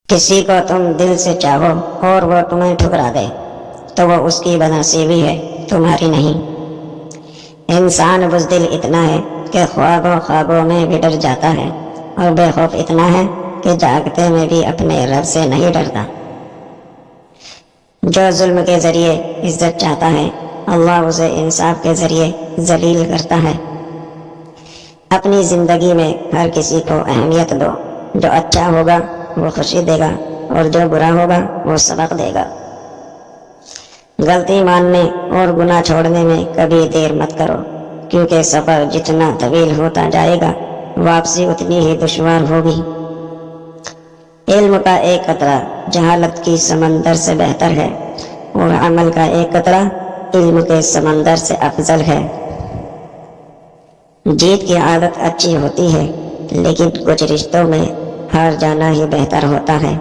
کسی کو تم دل سے چاہو اور وہ تمہیں ٹھکرا دے تو وہ اس کی بدنصیبی ہے، تمہاری نہیں۔ انسان بزدل اتنا ہے کہ خوابوں میں بھی ڈر جاتا ہے، اور بے خوف اتنا ہے کہ جاگتے میں بھی اپنے رب سے نہیں ڈرتا۔ جو ظلم کے ذریعے عزت چاہتا ہے، اللہ اسے انصاف کے ذریعے ذلیل کرتا ہے۔ اپنی زندگی میں ہر کسی کو اہمیت دو، جو اچھا ہوگا وہ خوشی دے گا، اور جو برا ہوگا وہ سبق دے گا۔ غلطی ماننے اور گناہ چھوڑنے میں کبھی دیر مت کرو، کیونکہ سفر جتنا طویل ہوتا جائے گا واپسی اتنی ہی دشوار ہوگی۔ علم کا ایک قطرہ جہالت کی سمندر سے بہتر ہے، اور عمل کا ایک قطرہ علم کے سمندر سے افضل ہے۔ جیت کی عادت اچھی ہوتی ہے، لیکن کچھ رشتوں میں ہار جانا ہی بہتر ہوتا ہے۔